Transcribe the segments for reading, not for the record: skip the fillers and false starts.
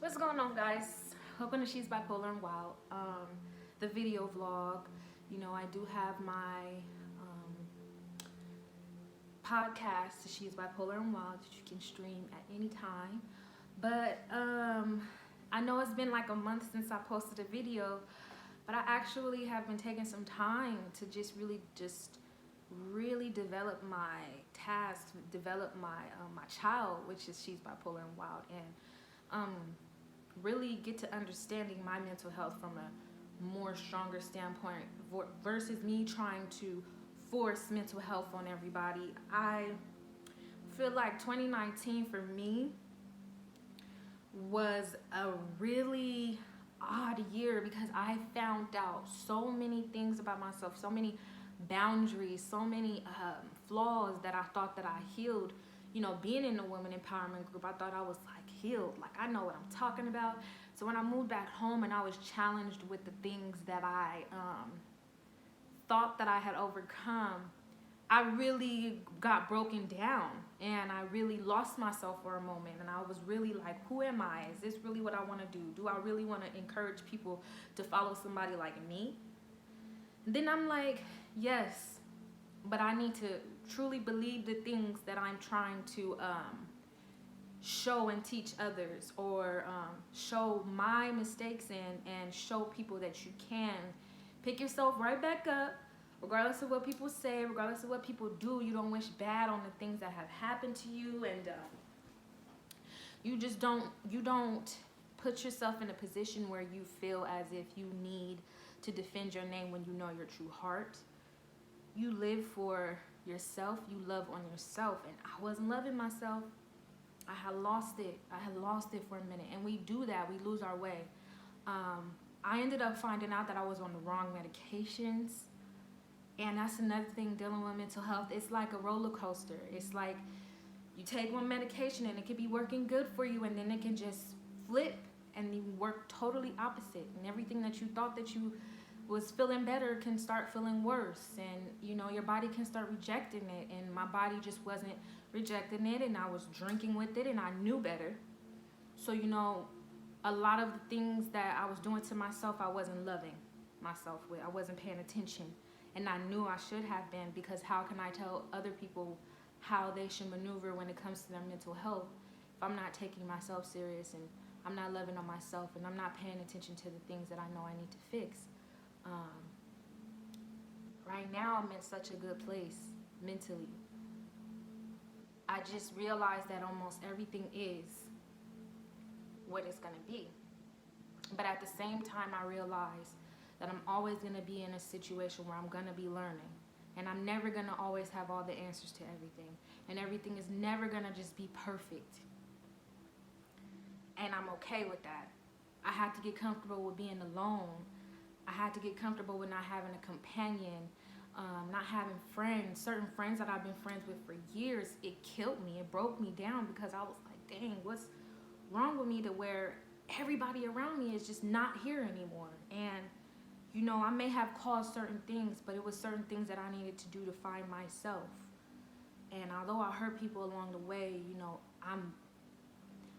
What's going on, guys? Welcome to She's Bipolar and Wild, the video vlog. I do have my podcast, She's Bipolar and Wild, that you can stream at any time. But I know it's been like a month since I posted a video, but I actually have been taking some time to really develop my task, develop my child, which is She's Bipolar and Wild, and really get to understanding my mental health from a more stronger standpoint versus me trying to force mental health on everybody. I feel like 2019 for me was a really odd year because I found out so many things about myself, so many boundaries, so many flaws that I thought that I healed. Being in the women empowerment group, I thought I was like healed, like I know what I'm talking about. So when I moved back home and I was challenged with the things that I thought that I had overcome, I really got broken down and I really lost myself for a moment. And I was really like, who am I? Is this really what I want to do? Do I really want to encourage people to follow somebody like me? And then I'm like, yes, but I need to truly believe the things that I'm trying to show and teach others, or show my mistakes and show people that you can pick yourself right back up. Regardless of what people say, regardless of what people do, you don't wish bad on the things that have happened to you, and you don't put yourself in a position where you feel as if you need to defend your name when you know your true heart. You live for yourself, you love on yourself, and I wasn't loving myself. I had lost it for a minute, and we do that, we lose our way. I ended up finding out that I was on the wrong medications. And that's another thing dealing with mental health. It's like a roller coaster. It's like you take one medication and it could be working good for you, and then it can just flip and you work totally opposite. And everything that you thought that you was feeling better can start feeling worse. And, your body can start rejecting it. And my body just wasn't rejecting it, and I was drinking with it, and I knew better. So, a lot of the things that I was doing to myself, I wasn't loving myself with. I wasn't paying attention. And I knew I should have been, because how can I tell other people how they should maneuver when it comes to their mental health if I'm not taking myself serious, and I'm not loving on myself, and I'm not paying attention to the things that I know I need to fix. Right now I'm in such a good place mentally. I just realized that almost everything is what it's going to be. But at the same time, I realized that I'm always going to be in a situation where I'm going to be learning. And I'm never going to always have all the answers to everything. And everything is never going to just be perfect. And I'm okay with that. I had to get comfortable with being alone. I had to get comfortable with not having a companion, not having friends. Certain friends that I've been friends with for years, it killed me. It broke me down, because I was like, dang, what's wrong with me to where everybody around me is just not here anymore? And I may have caused certain things, but it was certain things that I needed to do to find myself. And although I hurt people along the way, I'm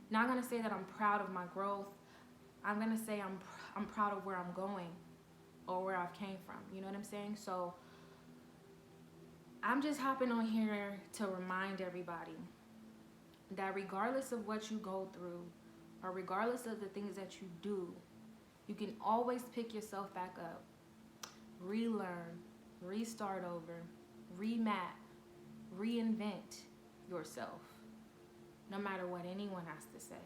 not going to say that I'm proud of my growth. I'm going to say I'm proud of where I'm going, or where I've came from. You know what I'm saying? So I'm just hopping on here to remind everybody that regardless of what you go through, or regardless of the things that you do, you can always pick yourself back up, relearn, restart over, remap, reinvent yourself, no matter what anyone has to say,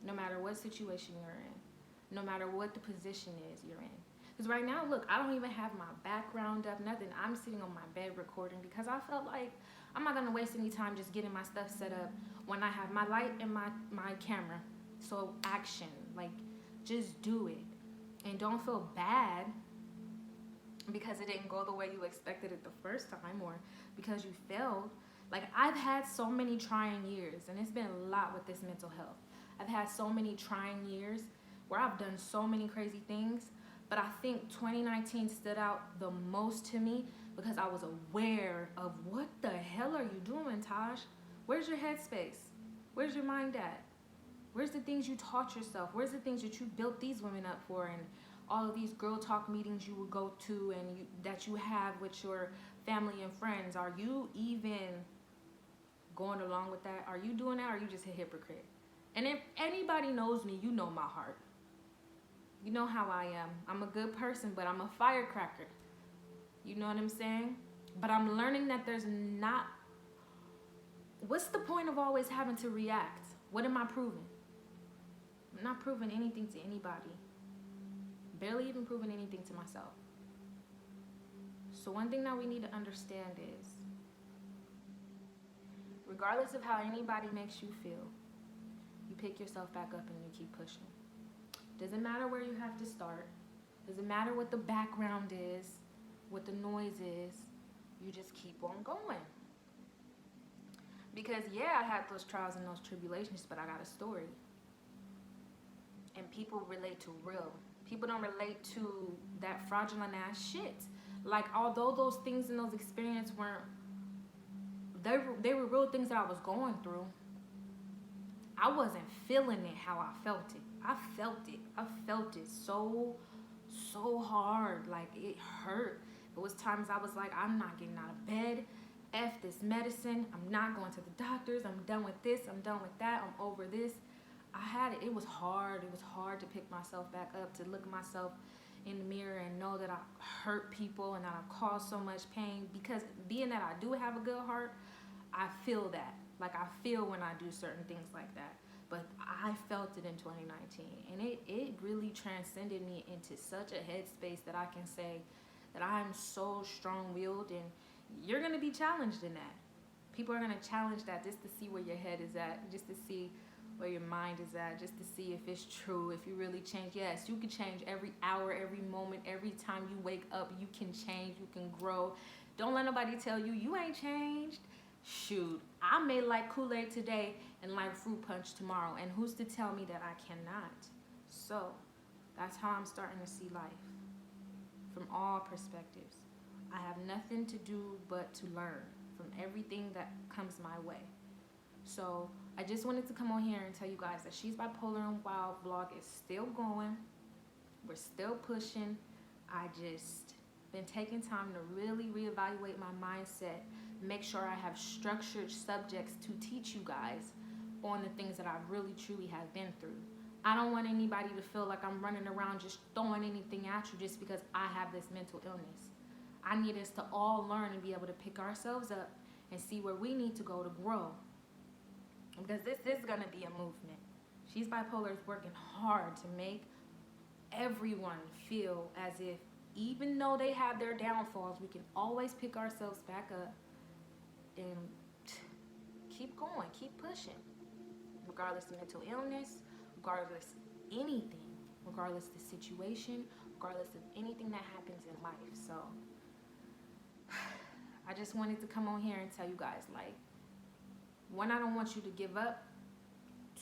no matter what situation you're in, no matter what the position is you're in. Because right now, look, I don't even have my background up, nothing. I'm sitting on my bed recording because I felt like I'm not going to waste any time just getting my stuff set up when I have my light and my camera. So action, like, just do it. And don't feel bad because it didn't go the way you expected it the first time, or because you failed. Like, I've had so many trying years, and it's been a lot with this mental health. I've had so many trying years where I've done so many crazy things, but I think 2019 stood out the most to me because I was aware of, what the hell are you doing, Taj? Where's your headspace? Where's your mind at? Where's the things you taught yourself? Where's the things that you built these women up for? And all of these girl talk meetings you would go to and that you have with your family and friends. Are you even going along with that? Are you doing that? Or are you just a hypocrite? And if anybody knows me, you know my heart. You know how I am. I'm a good person, but I'm a firecracker. You know what I'm saying? But I'm learning that there's not... What's the point of always having to react? What am I proving? I'm not proving anything to anybody. Barely even proving anything to myself. So one thing that we need to understand is, regardless of how anybody makes you feel, you pick yourself back up and you keep pushing. Doesn't matter where you have to start. Doesn't matter what the background is, what the noise is. You just keep on going. Because yeah, I had those trials and those tribulations, but I got a story. And people relate to real. People don't relate to that fraudulent ass shit. Like, although those things and those experiences weren't, they were real things that I was going through, I wasn't feeling it how I felt it. I felt it so hard. Like, it hurt. It was times I was like, I'm not getting out of bed. F this medicine. I'm not going to the doctors. I'm done with this. I'm done with that. I'm over this. I had it. It was hard. It was hard to pick myself back up, to look at myself in the mirror and know that I hurt people and that I caused so much pain. Because being that I do have a good heart, I feel that. Like, I feel when I do certain things like that. But I felt it in 2019. And it really transcended me into such a headspace that I can say that I'm so strong-willed, and you're going to be challenged in that. People are going to challenge that just to see where your head is at, just to see where your mind is at, just to see if it's true, if you really change. Yes, you can change every hour, every moment, every time you wake up. You can change, you can grow. Don't let nobody tell you you ain't changed. Shoot, I may like Kool-Aid today and like fruit punch tomorrow, and who's to tell me that I cannot? So that's how I'm starting to see life, from all perspectives. I have nothing to do but to learn from everything that comes my way. So I just wanted to come on here and tell you guys that She's Bipolar and Wild vlog is still going. We're still pushing. I just been taking time to really reevaluate my mindset, make sure I have structured subjects to teach you guys on the things that I really truly have been through. I don't want anybody to feel like I'm running around just throwing anything at you just because I have this mental illness. I need us to all learn and be able to pick ourselves up and see where we need to go to grow. Because this is going to be a movement. She's Bipolar is working hard to make everyone feel as if, even though they have their downfalls, we can always pick ourselves back up and keep going, keep pushing. Regardless of mental illness, regardless of anything, regardless of the situation, regardless of anything that happens in life. So I just wanted to come on here and tell you guys, like, one, I don't want you to give up.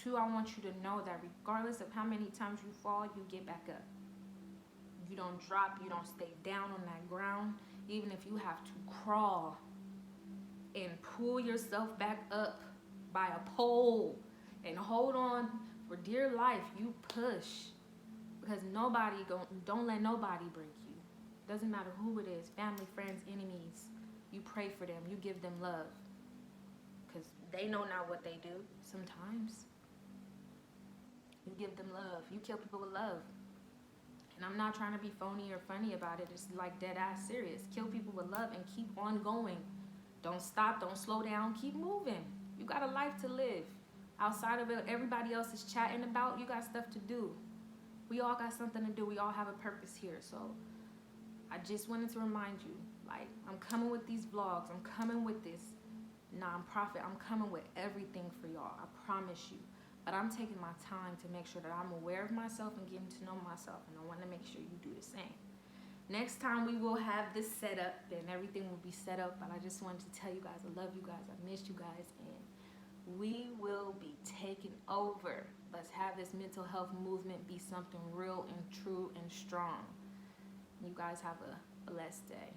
Two, I want you to know that regardless of how many times you fall, you get back up. You don't drop, you don't stay down on that ground. Even if you have to crawl and pull yourself back up by a pole and hold on for dear life, you push. Because don't let nobody break you. Doesn't matter who it is, family, friends, enemies. You pray for them, you give them love. Because they know not what they do sometimes. You give them love. You kill people with love. And I'm not trying to be phony or funny about it. It's like dead ass serious. Kill people with love and keep on going. Don't stop. Don't slow down. Keep moving. You got a life to live. Outside of it, everybody else is chatting about, you got stuff to do. We all got something to do. We all have a purpose here. So I just wanted to remind you, like, I'm coming with these vlogs. I'm coming with this nonprofit. I'm coming with everything for y'all. I promise you. But I'm taking my time to make sure that I'm aware of myself and getting to know myself. And I want to make sure you do the same. Next time we will have this set up and everything will be set up. But I just wanted to tell you guys, I love you guys. I missed you guys. And we will be taking over. Let's have this mental health movement be something real and true and strong. You guys have a blessed day.